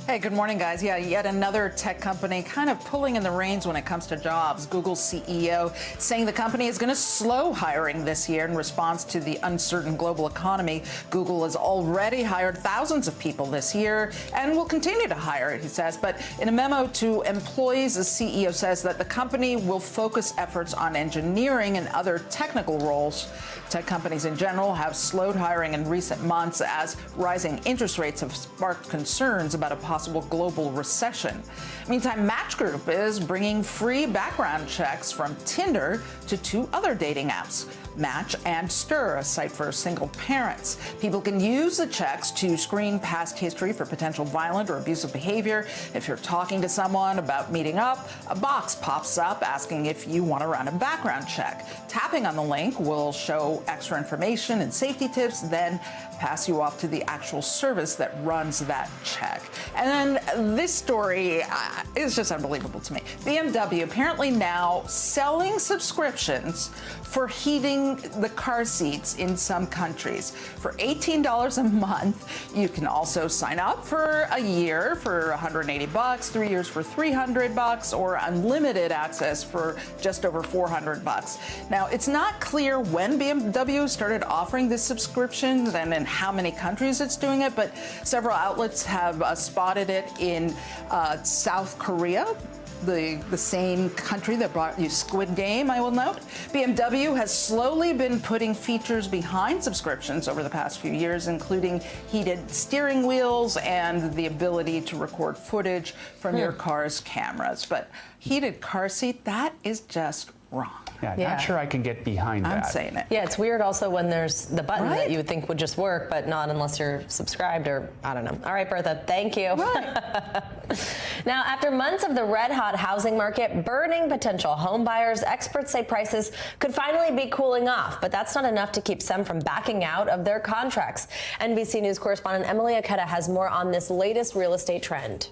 [SPEAKER 10] Hey, good morning, guys. Yeah, yet another tech company kind of pulling in the reins when it comes to jobs. Google's CEO saying the company is going to slow hiring this year in response to the uncertain global economy. Google has already hired thousands of people this year and will continue to hire, he says. But in a memo to employees, the CEO says that the company will focus efforts on engineering and other technical roles. Tech companies in general have slowed hiring in recent months as rising interest rates have sparked concerns about a possible global recession. Meantime, Match Group is bringing free background checks from Tinder to 2 other dating apps, Match and Stir, a site for single parents. People can use the checks to screen past history for potential violent or abusive behavior. If you're talking to someone about meeting up, a box pops up asking if you want to run a background check. Tapping on the link will show extra information and safety tips, then pass you off to the actual service that runs that check. And then this story is just unbelievable to me. BMW apparently now selling subscriptions for heating the car seats in some countries. For $18 a month, you can also sign up for a year for $180, 3 years for $300, or unlimited access for just over $400. Now, it's not clear when BMW started offering this subscription and in how many countries it's doing it, but several outlets have spotted it in South Korea, the same country that brought you Squid Game, I will note. BMW has slowly been putting features behind subscriptions over the past few years, including heated steering wheels and the ability to record footage from your car's cameras. But heated car seat, that is just wrong.
[SPEAKER 1] Yeah, not sure I can get behind that.
[SPEAKER 10] I'm saying it.
[SPEAKER 2] Yeah, it's weird also when there's the button that you would think would just work, but not unless you're subscribed or I don't know. All right, Bertha, thank you. Right. Now, after months of the red-hot housing market burning potential home buyers, experts say prices could finally be cooling off, but that's not enough to keep some from backing out of their contracts. NBC News correspondent Emily Aketa has more on this latest real estate trend.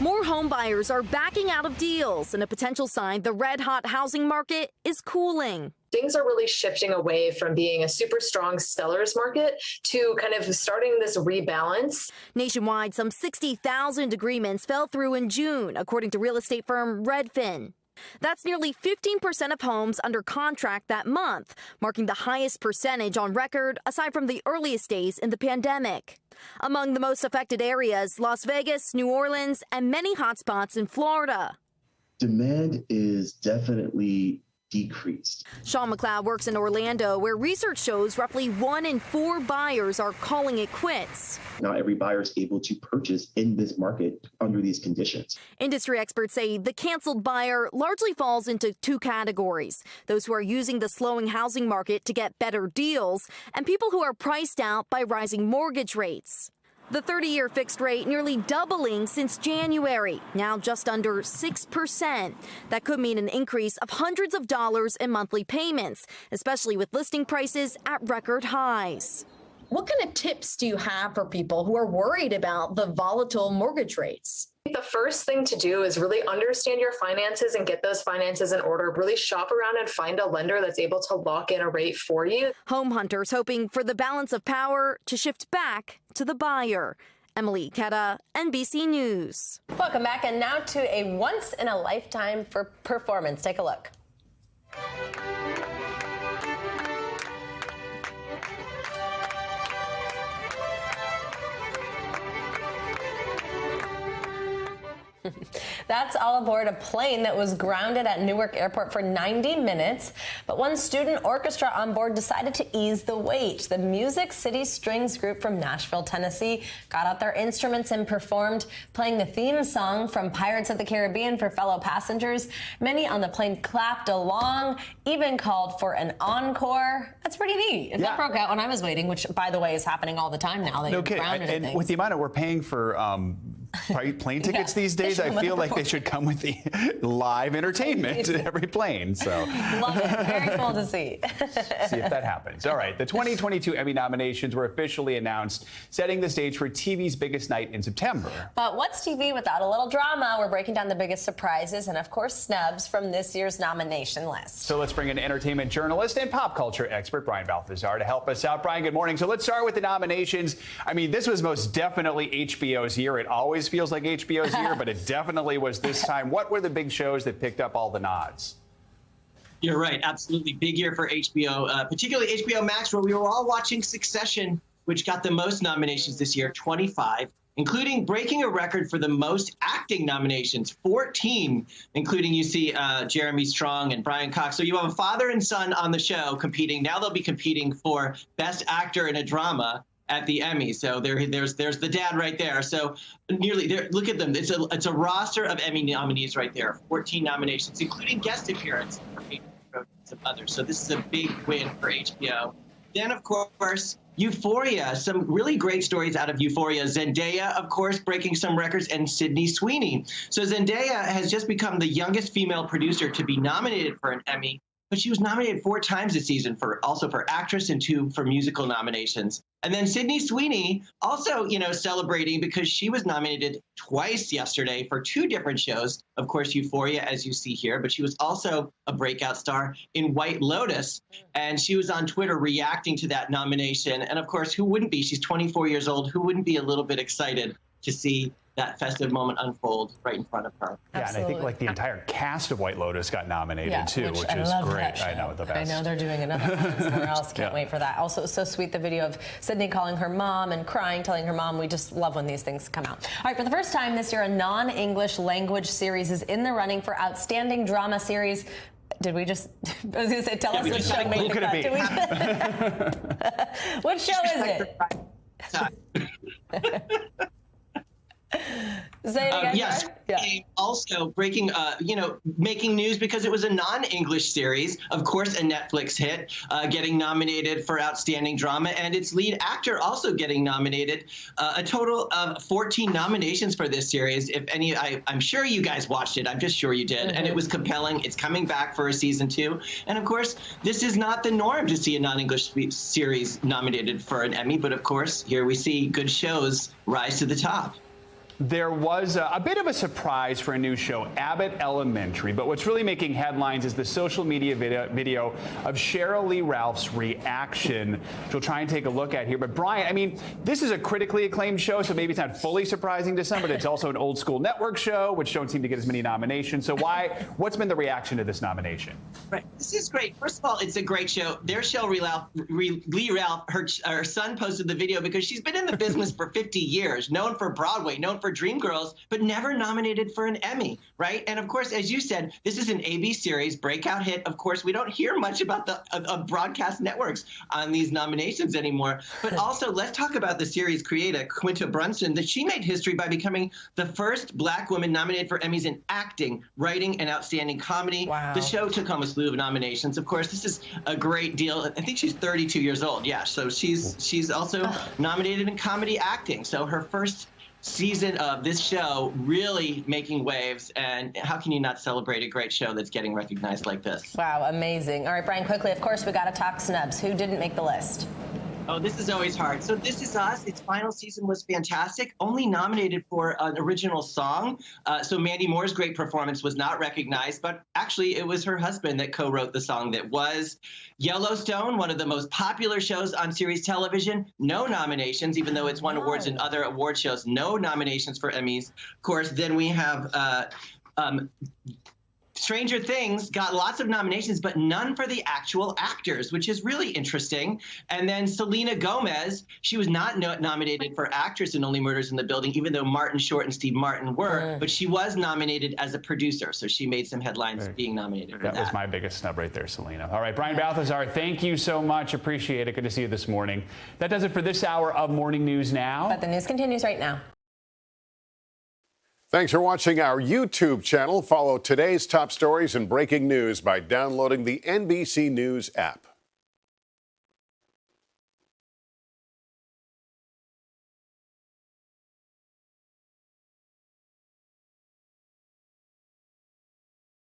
[SPEAKER 11] More home buyers are backing out of deals, and a potential sign the red-hot housing market is cooling.
[SPEAKER 12] Things are really shifting away from being a super strong sellers market to kind of starting this rebalance.
[SPEAKER 13] Nationwide, some 60,000 agreements fell through in June, according to real estate firm Redfin. That's nearly 15% of homes under contract that month, marking the highest percentage on record aside from the earliest days in the pandemic. Among the most affected areas, Las Vegas, New Orleans, and many hotspots in Florida.
[SPEAKER 15] Demand is definitely decreased.
[SPEAKER 13] Sean McLeod works in Orlando, where research shows roughly 1 in 4 buyers are calling it quits.
[SPEAKER 15] Not every buyer is able to purchase in this market under these conditions.
[SPEAKER 13] Industry experts say the canceled buyer largely falls into 2 categories: those who are using the slowing housing market to get better deals, and people who are priced out by rising mortgage rates. The 30-year fixed rate nearly doubling since January, now just under 6%. That could mean an increase of hundreds of dollars in monthly payments, especially with listing prices at record highs.
[SPEAKER 12] What kind of tips do you have for people who are worried about the volatile mortgage rates? The first thing to do is really understand your finances and get those finances in order. Really shop around and find a lender that's able to lock in a rate for you.
[SPEAKER 13] Home hunters hoping for the balance of power to shift back to the buyer. Emily Ketta, NBC News.
[SPEAKER 2] Welcome back, and now to a once-in-a-lifetime performance. Take a look. That's all aboard a plane that was grounded at Newark Airport for 90 minutes. But one student orchestra on board decided to ease the weight. The Music City Strings Group from Nashville, Tennessee, got out their instruments and performed, playing the theme song from Pirates of the Caribbean for fellow passengers. Many on the plane clapped along, even called for an encore. That's pretty neat. That broke out when I was waiting, which, by the way, is happening all the time now. That
[SPEAKER 1] no kidding. And with the amount we're paying for plane tickets these days, I feel like they should come with the live entertainment to every plane. So
[SPEAKER 2] love it. Very cool to see.
[SPEAKER 1] See if that happens. All right. The 2022 Emmy nominations were officially announced, setting the stage for TV's biggest night in September.
[SPEAKER 2] But what's TV without a little drama? We're breaking down the biggest surprises and, of course, snubs from this year's nomination list.
[SPEAKER 1] So let's bring in entertainment journalist and pop culture expert Brian Balthazar to help us out. Brian, good morning. So let's start with the nominations. I mean, this was most definitely HBO's year. It always feels like HBO's year, but it definitely was this time. What were the big shows that picked up all the nods?
[SPEAKER 24] You're right. Absolutely. Big year for HBO, particularly HBO Max, where we were all watching Succession, which got the most nominations this year, 25, including breaking a record for the most acting nominations, 14, including you see Jeremy Strong and Brian Cox. So you have a father and son on the show competing. Now they'll be competing for Best Actor in a Drama at the Emmy. So there's the dad right there. So nearly there. Look at them. It's a roster of Emmy nominees right there. 14 nominations, including guest appearance for some others. So this is a big win for HBO. Then, of course, Euphoria. Some really great stories out of Euphoria. Zendaya, of course, breaking some records, and Sydney Sweeney. So Zendaya has just become the youngest female producer to be nominated for an Emmy, but she was nominated 4 times this season also for actress and 2 for musical nominations. And then Sydney Sweeney also, celebrating because she was nominated twice yesterday for 2 different shows. Of course, Euphoria, as you see here, but she was also a breakout star in White Lotus. And she was on Twitter reacting to that nomination. And of course, who wouldn't be? She's 24 years old. Who wouldn't be a little bit excited to see that festive moment unfold right in front of her?
[SPEAKER 1] Yeah, and I think like the entire cast of White Lotus got nominated too, which is great. I know, the best.
[SPEAKER 2] I know they're doing another one somewhere else. Can't wait for that. Also, so sweet, the video of Sydney calling her mom and crying, telling her mom. We just love when these things come out. All right, for the first time this year, a non-English language series is in the running for Outstanding Drama Series. Did we just, I was going to say, tell us which show made the cut. What show is it? Say it again,
[SPEAKER 24] yes. Yeah. Also breaking, making news because it was a non-English series, of course, a Netflix hit, getting nominated for Outstanding Drama, and its lead actor also getting nominated. A total of 14 nominations for this series. If any, I'm sure you guys watched it. I'm just sure you did. Mm-hmm. And it was compelling. It's coming back for a season 2. And of course, this is not the norm to see a non-English series nominated for an Emmy. But of course, here we see good shows rise to the top.
[SPEAKER 1] There was a bit of a surprise for a new show, Abbott Elementary. But what's really making headlines is the social media video of Cheryl Lee Ralph's reaction, which we'll try and take a look at here. But Brian, I mean, this is a critically acclaimed show, so maybe it's not fully surprising to some, but it's also an old school network show, which don't seem to get as many nominations. So what's been the reaction to this nomination?
[SPEAKER 24] Right. This is great. First of all, it's a great show. There's Cheryl Lee Ralph. Her son posted the video because she's been in the business for 50 years, known for Broadway, known for Dreamgirls, but never nominated for an Emmy, right? And of course, as you said, this is an AB series, breakout hit. Of course, we don't hear much about the broadcast networks on these nominations anymore. But also, let's talk about the series creator, Quinta Brunson, that she made history by becoming the first Black woman nominated for Emmys in acting, writing, and outstanding comedy.
[SPEAKER 2] Wow.
[SPEAKER 24] The show took home a slew of nominations. Of course, this is a great deal. I think she's 32 years old. Yeah, so she's also nominated in comedy acting. So her first season of this show really making waves, and how can you not celebrate a great show that's getting recognized like this?
[SPEAKER 2] Wow, amazing. All right, Brian, quickly, of course, we got to talk snubs. Who didn't make the list?
[SPEAKER 24] Oh, this is always hard. So This Is Us, its final season was fantastic, only nominated for an original song. So Mandy Moore's great performance was not recognized, but actually it was her husband that co-wrote the song that was. Yellowstone, one of the most popular shows on series television, no nominations, even though it's won awards in other award shows, no nominations for Emmys. Of course, then we have Stranger Things got lots of nominations, but none for the actual actors, which is really interesting. And then Selena Gomez, she was not nominated for actress in Only Murders in the Building, even though Martin Short and Steve Martin were, but she was nominated as a producer. So she made some headlines being nominated for that.
[SPEAKER 1] That was my biggest snub right there, Selena. All right, Brian Balthazar, thank you so much. Appreciate it. Good to see you this morning. That does it for this hour of Morning News Now.
[SPEAKER 2] But the news continues right now.
[SPEAKER 14] Thanks for watching our YouTube channel. Follow today's top stories and breaking news by downloading the NBC News app.